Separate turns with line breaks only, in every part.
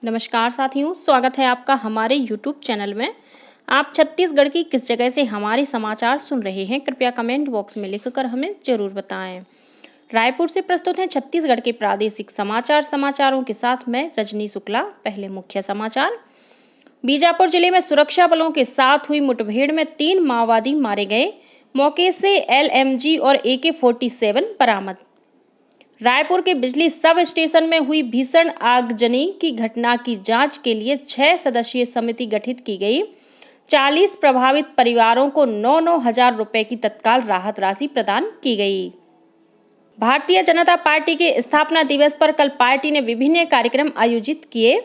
नमस्कार साथियों, स्वागत है आपका हमारे YouTube चैनल में। आप छत्तीसगढ़ की किस जगह से हमारे समाचार सुन रहे हैं, कृपया कमेंट बॉक्स में लिखकर हमें जरूर बताएं। रायपुर से प्रस्तुत हैं छत्तीसगढ़ के प्रादेशिक समाचारों के साथ मैं रजनी शुक्ला। पहले मुख्य समाचार। बीजापुर जिले में सुरक्षा बलों के साथ हुई मुठभेड़ में 3 माओवादी मारे गए। मौके से LMG और AK-47 बरामद। रायपुर के बिजली सब स्टेशन में हुई भीषण आगजनी की घटना की जांच के लिए 6 सदस्यीय समिति गठित की गई। 40 प्रभावित परिवारों को 9-9 हजार रुपए की तत्काल राहत राशि प्रदान की गई। भारतीय जनता पार्टी के स्थापना दिवस पर कल पार्टी ने विभिन्न कार्यक्रम आयोजित किए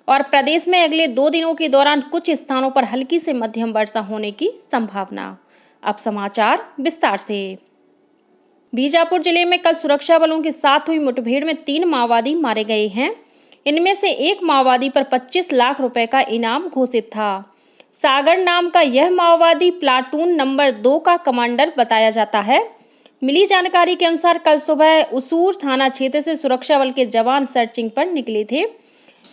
और प्रदेश में अगले 2 दिनों के दौरान कुछ स्थानों पर हल्की से मध्यम वर्षा होने की संभावना। अब समाचार विस्तार से। बीजापुर जिले में कल सुरक्षा बलों के साथ हुई मुठभेड़ में 3 माओवादी मारे गए हैं। इनमें से एक माओवादी पर 25 लाख रुपए का इनाम घोषित था। सागर नाम का यह माओवादी प्लाटून नंबर 2 का कमांडर बताया जाता है। मिली जानकारी के अनुसार कल सुबह उसूर थाना क्षेत्र से सुरक्षा बल के जवान सर्चिंग पर निकले थे।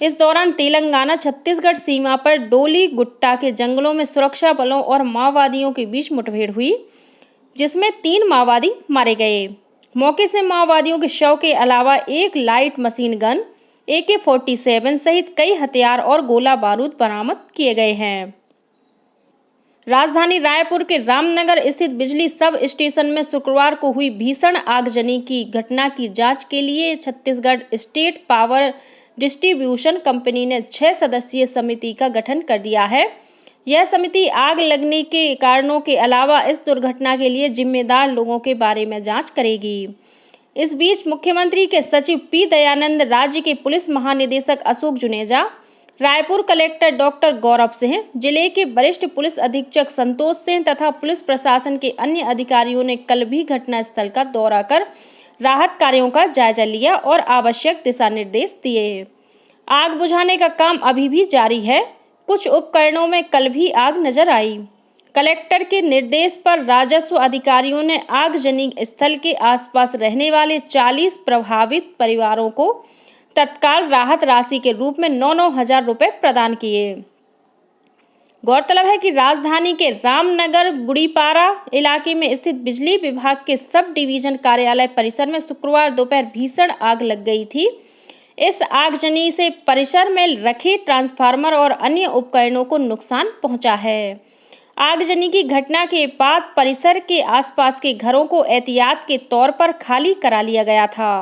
इस दौरान तेलंगाना छत्तीसगढ़ सीमा पर डोली गुट्टा के जंगलों में सुरक्षा बलों और माओवादियों के बीच मुठभेड़ हुई, जिसमें 3 माओवादी मारे गए। मौके से माओवादियों के शव के अलावा एक लाइट मशीन गन, AK-47 सहित कई हथियार और गोला बारूद बरामद किए गए हैं। राजधानी रायपुर के रामनगर स्थित बिजली सब स्टेशन में शुक्रवार को हुई भीषण आगजनी की घटना की जांच के लिए Chhattisgarh state power distribution company ने 6 सदस्यीय समिति का गठन कर दिया है। यह समिति आग लगने के कारणों के अलावा इस दुर्घटना के लिए जिम्मेदार लोगों के बारे में जांच करेगी। इस बीच मुख्यमंत्री के सचिव P. दयानंद, राज्य के पुलिस महानिदेशक अशोक जुनेजा, रायपुर कलेक्टर डॉक्टर गौरव सिंह, जिले के वरिष्ठ पुलिस अधीक्षक संतोष सिंह तथा पुलिस प्रशासन के अन्य अधिकारियों ने कल भी घटनास्थल का दौरा कर राहत कार्यों का जायजा लिया और आवश्यक दिशा निर्देश दिए। आग बुझाने का काम अभी भी जारी है। कुछ उपकरणों में कल भी आग नजर आई। कलेक्टर के निर्देश पर राजस्व अधिकारियों ने आगजनी स्थल के आसपास रहने वाले 40 प्रभावित परिवारों को तत्काल राहत राशि के रूप में 9-9 हजार रुपए प्रदान किए। गौरतलब है कि राजधानी के रामनगर गुड़ीपारा इलाके में स्थित बिजली विभाग के सब डिवीजन कार्यालय परिसर में शुक्रवार दोपहर भीषण आग लग गई थी। इस आगजनी से परिसर में रखे ट्रांसफार्मर और अन्य उपकरणों को नुकसान पहुंचा है। आगजनी की घटना के बाद परिसर के आसपास के घरों को एहतियात के तौर पर खाली करा लिया गया था।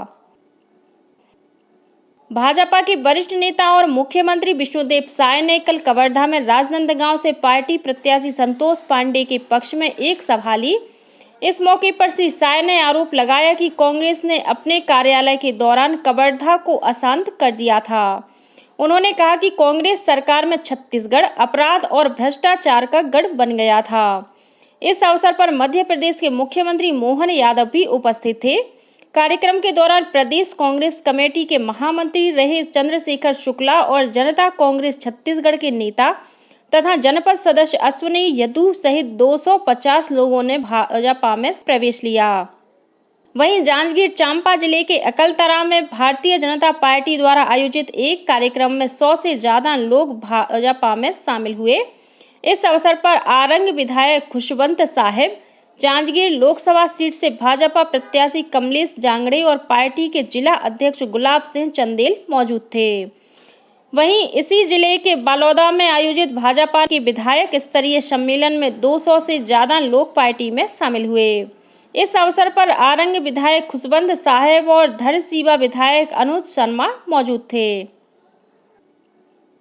भाजपा के वरिष्ठ नेता और मुख्यमंत्री विष्णुदेव साय ने कल कवर्धा में राजनांदगांव से पार्टी प्रत्याशी संतोष पांडे के पक्ष में एक सभा ली। इस मौके पर श्री साय ने आरोप लगाया कि कांग्रेस ने अपने कार्यालय के दौरान कवर्धा को अशांत कर दिया था। उन्होंने कहा कि कांग्रेस सरकार में छत्तीसगढ़ अपराध और भ्रष्टाचार का गढ़ बन गया था। इस अवसर पर मध्य प्रदेश के मुख्यमंत्री मोहन यादव भी उपस्थित थे। कार्यक्रम के दौरान प्रदेश कांग्रेस कमेटी के महामंत्री रहे चंद्रशेखर शुक्ला और जनता कांग्रेस छत्तीसगढ़ के नेता तथा जनपद सदस्य अश्विनी यदु सहित 250 लोगों ने भाजपा में प्रवेश लिया। वहीं जांजगीर चांपा जिले के अकलतरा में भारतीय जनता पार्टी द्वारा आयोजित एक कार्यक्रम में 100 से ज्यादा लोग भाजपा में शामिल हुए। इस अवसर पर आरंग विधायक खुशवंत साहेब, जांजगीर लोकसभा सीट से भाजपा प्रत्याशी कमलेश जांगड़े और पार्टी के जिला अध्यक्ष गुलाब सिंह चंदेल मौजूद थे। वहीं इसी जिले के बालोदा में आयोजित भाजपा के विधायक स्तरीय सम्मेलन में 200 से ज्यादा लोग पार्टी में शामिल हुए। इस अवसर पर आरंग विधायक खुशवंत साहेब और धरसीवा विधायक अनुज शर्मा मौजूद थे।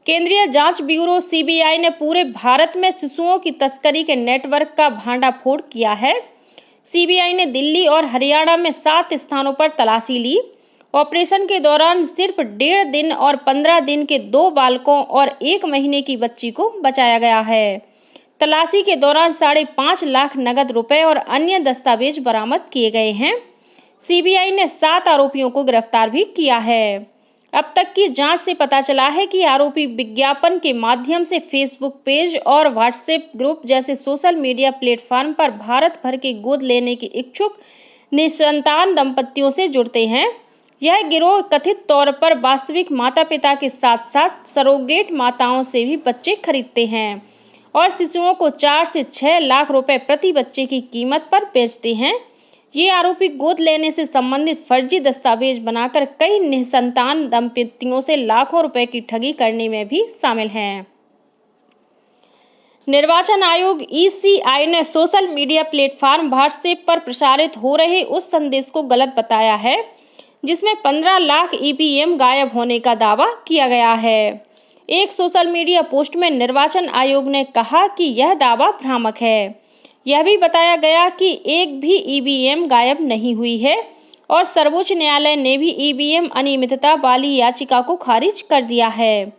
केंद्रीय जांच ब्यूरो CBI ने पूरे भारत में शिशुओं की तस्करी के नेटवर्क का भांडाफोड़ किया है। CBI ने दिल्ली और हरियाणा में 7 स्थानों पर तलाशी ली। ऑपरेशन के दौरान सिर्फ 1.5 दिन और 15 दिन के 2 बालकों और 1 महीने की बच्ची को बचाया गया है। तलाशी के दौरान 5.5 लाख नगद रुपए और अन्य दस्तावेज बरामद किए गए हैं। CBI ने 7 आरोपियों को गिरफ्तार भी किया है। अब तक की जांच से पता चला है कि आरोपी विज्ञापन के माध्यम से फेसबुक पेज और व्हाट्सएप ग्रुप जैसे सोशल मीडिया प्लेटफॉर्म पर भारत भर के गोद लेने के इच्छुक निसंतान दंपतियों से जुड़ते हैं। यह गिरोह कथित तौर पर वास्तविक माता पिता के साथ साथ सरोगेट माताओं से भी बच्चे खरीदते हैं और शिशुओं को 4 से 6 लाख रुपए प्रति बच्चे की कीमत पर बेचते हैं। ये आरोपी गोद लेने से संबंधित फर्जी दस्तावेज बनाकर कई निसंतान दंपतियों से लाखों रुपए की ठगी करने में भी शामिल हैं। निर्वाचन आयोग (ईसीआई) ने सोशल मीडिया प्लेटफॉर्म व्हाट्सएप पर प्रसारित हो रहे उस संदेश को गलत बताया है जिसमें 15 लाख ईवीएम गायब होने का दावा किया गया है। एक सोशल मीडिया पोस्ट में निर्वाचन आयोग ने कहा कि यह दावा भ्रामक है। यह भी बताया गया कि एक भी ईवीएम गायब नहीं हुई है और सर्वोच्च न्यायालय ने भी ईवीएम अनियमितता वाली याचिका को खारिज कर दिया है।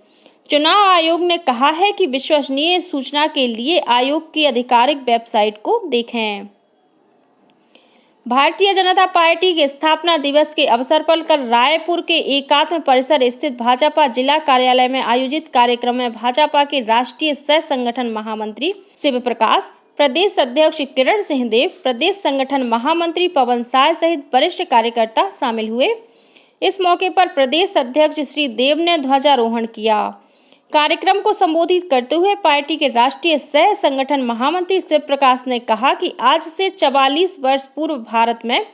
चुनाव आयोग ने कहा है कि विश्वसनीय सूचना के लिए आयोग की आधिकारिक वेबसाइट को देखें। भारतीय जनता पार्टी के स्थापना दिवस के अवसर पर कल रायपुर के एकात्म परिसर स्थित भाजपा जिला कार्यालय में आयोजित कार्यक्रम में भाजपा के राष्ट्रीय सह संगठन महामंत्री शिव प्रकाश, प्रदेश अध्यक्ष किरण सिंहदेव, प्रदेश संगठन महामंत्री पवन साय सहित वरिष्ठ कार्यकर्ता शामिल हुए। इस मौके पर प्रदेश अध्यक्ष श्री देव ने ध्वजारोहण किया। कार्यक्रम को संबोधित करते हुए पार्टी के राष्ट्रीय सह संगठन महामंत्री शिव प्रकाश ने कहा कि आज से 44 वर्ष पूर्व भारत में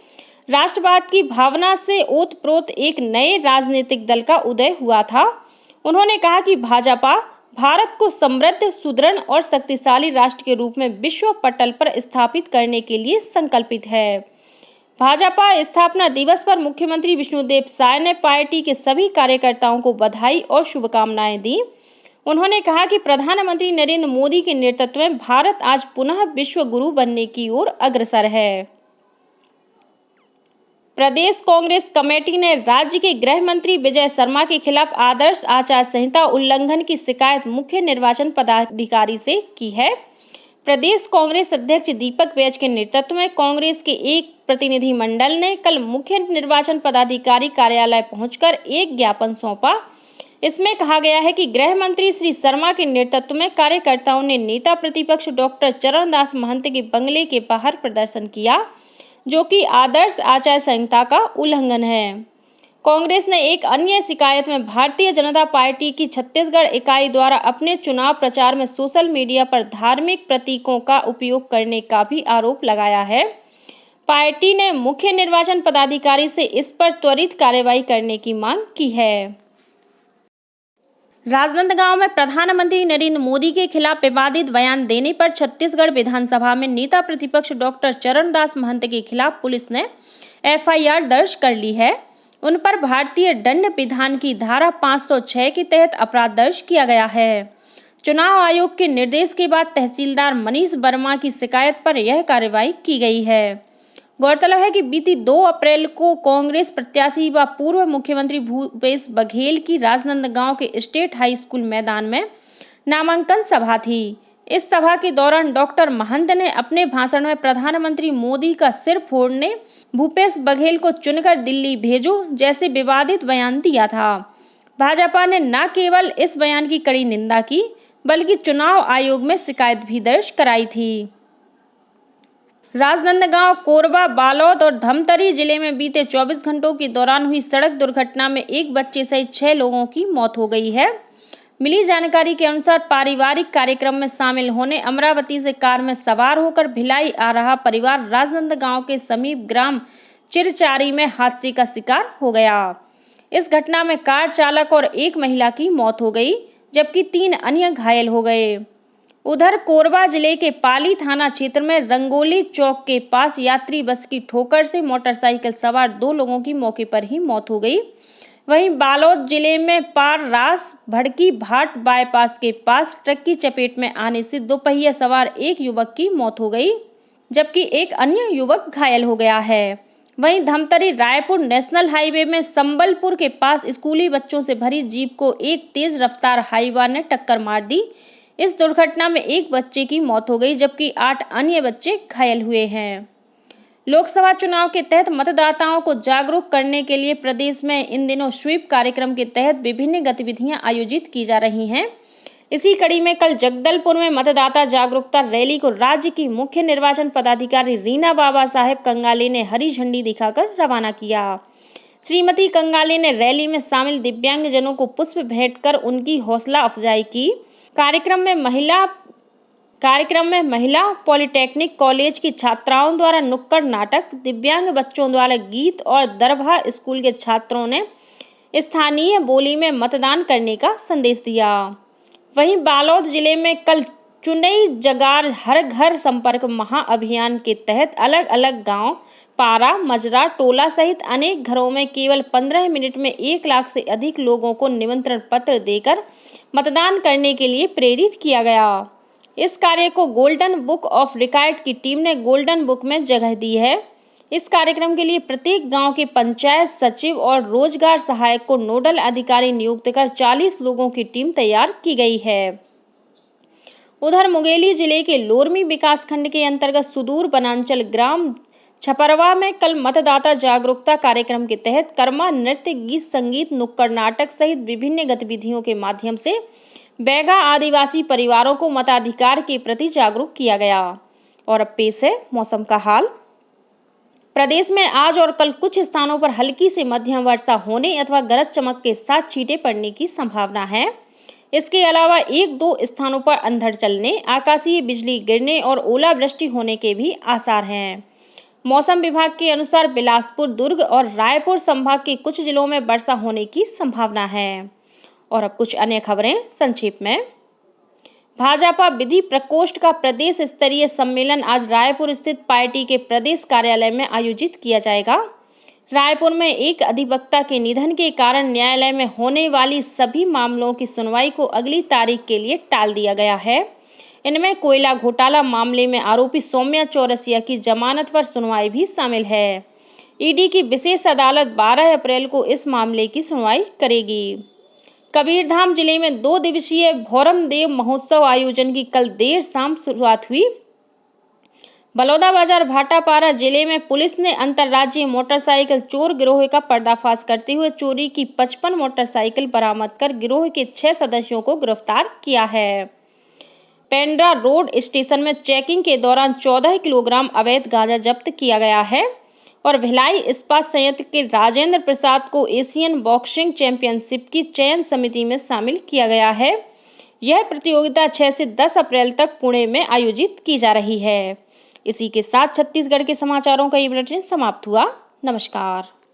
राष्ट्रवाद की भावना से ओतप्रोत एक नए राजनीतिक दल का उदय हुआ था। उन्होंने कहा कि भाजपा भारत को समृद्ध, सुदृढ़ और शक्तिशाली राष्ट्र के रूप में विश्व पटल पर स्थापित करने के लिए संकल्पित है। भाजपा स्थापना दिवस पर मुख्यमंत्री विष्णुदेव साय ने पार्टी के सभी कार्यकर्ताओं को बधाई और शुभकामनाएं दी। उन्होंने कहा कि प्रधानमंत्री नरेंद्र मोदी के नेतृत्व में भारत आज पुनः विश्व गुरु बनने की ओर अग्रसर है। प्रदेश कांग्रेस कमेटी ने राज्य के गृह मंत्री विजय शर्मा के खिलाफ आदर्श आचार संहिता उल्लंघन की शिकायत मुख्य निर्वाचन पदाधिकारी से की है। प्रदेश कांग्रेस अध्यक्ष दीपक बैज के नेतृत्व में कांग्रेस के एक प्रतिनिधि मंडल ने कल मुख्य निर्वाचन पदाधिकारी कार्यालय पहुंचकर एक ज्ञापन सौंपा। इसमें कहा गया है कि गृह मंत्री श्री शर्मा के नेतृत्व में कार्यकर्ताओं ने नेता प्रतिपक्ष डॉक्टर चरणदास महंत के बंगले के बाहर प्रदर्शन किया, जो कि आदर्श आचार संहिता का उल्लंघन है। कांग्रेस ने एक अन्य शिकायत में भारतीय जनता पार्टी की छत्तीसगढ़ इकाई द्वारा अपने चुनाव प्रचार में सोशल मीडिया पर धार्मिक प्रतीकों का उपयोग करने का भी आरोप लगाया है। पार्टी ने मुख्य निर्वाचन पदाधिकारी से इस पर त्वरित कार्रवाई करने की मांग की है। राजनांदगांव में प्रधानमंत्री नरेंद्र मोदी के खिलाफ विवादित बयान देने पर छत्तीसगढ़ विधानसभा में नेता प्रतिपक्ष डॉक्टर चरणदास महंत के खिलाफ पुलिस ने एफआईआर दर्ज कर ली है। उन पर भारतीय दंड विधान की धारा 506 के तहत अपराध दर्ज किया गया है। चुनाव आयोग के निर्देश के बाद तहसीलदार मनीष वर्मा की शिकायत पर यह कार्रवाई की गई है। गौरतलब है कि बीती 2 अप्रैल को कांग्रेस प्रत्याशी व पूर्व मुख्यमंत्री भूपेश बघेल की राजनांदगांव के स्टेट हाई स्कूल मैदान में नामांकन सभा थी। इस सभा के दौरान डॉक्टर महंत ने अपने भाषण में प्रधानमंत्री मोदी का सिर फोड़ने, भूपेश बघेल को चुनकर दिल्ली भेजो जैसे विवादित बयान दिया था। भाजपा ने न केवल इस बयान की कड़ी निंदा की, बल्कि चुनाव आयोग में शिकायत भी दर्ज कराई थी। राजनांदगांव, कोरबा, बालोद और धमतरी जिले में बीते 24 घंटों के दौरान हुई सड़क दुर्घटना में एक बच्चे सहित 6 लोगों की मौत हो गई है। मिली जानकारी के अनुसार पारिवारिक कार्यक्रम में शामिल होने अमरावती से कार में सवार होकर भिलाई आ रहा परिवार राजनांदगांव के समीप ग्राम चिरचारी में हादसे का शिकार हो गया। इस घटना में कार चालक और एक महिला की मौत हो गई, जबकि 3 अन्य घायल हो गए। उधर कोरबा जिले के पाली थाना क्षेत्र में रंगोली चौक के पास यात्री बस की ठोकर से मोटरसाइकिल सवार 2 लोगों की मौके पर ही मौत हो गई। वहीं बालोद जिले में पार रास भड़की भाट बाईपास के पास ट्रक की चपेट में आने से 2 पहिया सवार एक युवक की मौत हो गई, जबकि एक अन्य युवक घायल हो गया है। वहीं धमतरी रायपुर नेशनल हाईवे में संबलपुर के पास स्कूली बच्चों से भरी जीप को एक तेज रफ्तार हाईवा ने टक्कर मार दी। इस दुर्घटना में एक बच्चे की मौत हो गई, जबकि 8 अन्य बच्चे घायल हुए हैं। लोकसभा चुनाव के तहत मतदाताओं को जागरूक करने के लिए प्रदेश में इन दिनों स्वीप कार्यक्रम के तहत विभिन्न गतिविधियां आयोजित की जा रही हैं। इसी कड़ी में कल जगदलपुर में मतदाता जागरूकता रैली को राज्य की मुख्य निर्वाचन पदाधिकारी रीना बाबा साहेब कंगाले ने हरी झंडी दिखाकर रवाना किया। श्रीमती कंगाले ने रैली में शामिल दिव्यांगजनों को पुष्प भेंट कर उनकी हौसला अफजाई की। कार्यक्रम में महिला पॉलिटेक्निक कॉलेज की छात्राओं द्वारा नुक्कड़ नाटक, दिव्यांग बच्चों द्वारा गीत और दरभा स्कूल के छात्रों ने स्थानीय बोली में मतदान करने का संदेश दिया। वहीं बालोद जिले में कल चुनई जगार हर घर संपर्क महाअभियान के तहत अलग अलग गांव, पारा, मजरा, टोला सहित अनेक घरों में केवल 15 मिनट में 1 लाख से अधिक लोगों को निमंत्रण पत्र देकर मतदान करने के लिए प्रेरित किया गया। इस कार्य को गोल्डन बुक ऑफ रिकॉर्ड की टीम ने गोल्डन बुक में जगह दी है। इस कार्यक्रम के लिए प्रत्येक गांव के पंचायत सचिव और रोजगार सहायक को नोडल अधिकारी नियुक्त कर 40 लोगों की टीम तैयार की गई है। उधर मुंगेली जिले के लोरमी विकासखंड के अंतर्गत सुदूर वनांचल ग्राम छपरवा में कल मतदाता जागरूकता कार्यक्रम के तहत कर्मा नृत्य, गीत संगीत, नुक्कड़ नाटक सहित विभिन्न गतिविधियों के माध्यम से बैगा आदिवासी परिवारों को मताधिकार के प्रति जागरूक किया गया। और अब पेश है मौसम का हाल। प्रदेश में आज और कल कुछ स्थानों पर हल्की से मध्यम वर्षा होने अथवा गरज चमक के साथ छींटे पड़ने की संभावना है। इसके अलावा 1-2 स्थानों पर अंधड़ चलने, आकाशीय बिजली गिरने और ओलावृष्टि होने के भी आसार हैं। मौसम विभाग के अनुसार बिलासपुर, दुर्ग और रायपुर संभाग के कुछ जिलों में वर्षा होने की संभावना है। और अब कुछ अन्य खबरें संक्षेप में। भाजपा विधि प्रकोष्ठ का प्रदेश स्तरीय सम्मेलन आज रायपुर स्थित पार्टी के प्रदेश कार्यालय में आयोजित किया जाएगा। रायपुर में एक अधिवक्ता के निधन के कारण न्यायालय में होने वाली सभी मामलों की सुनवाई को अगली तारीख के लिए टाल दिया गया है। इनमें कोयला घोटाला मामले में आरोपी सौम्या चौरसिया की जमानत पर सुनवाई भी शामिल है। ईडी की विशेष अदालत 12 अप्रैल को इस मामले की सुनवाई करेगी। कबीरधाम जिले में 2 दिवसीय भौरमदेव महोत्सव आयोजन की कल देर शाम शुरुआत हुई। बलौदाबाजार भाटापारा जिले में पुलिस ने अंतर्राज्यीय मोटरसाइकिल चोर गिरोह का पर्दाफाश करते हुए चोरी की 55 मोटरसाइकिल बरामद कर गिरोह के 6 सदस्यों को गिरफ्तार किया है। पेंड्रा रोड स्टेशन में चेकिंग के दौरान 14 किलोग्राम अवैध गांजा जब्त किया गया है। और भिलाई इस्पात संयंत्र के राजेंद्र प्रसाद को एशियन बॉक्सिंग चैंपियनशिप की चयन समिति में शामिल किया गया है। यह प्रतियोगिता 6 से 10 अप्रैल तक पुणे में आयोजित की जा रही है। इसी के साथ छत्तीसगढ़ के समाचारों का ये बुलेटिन समाप्त हुआ। नमस्कार।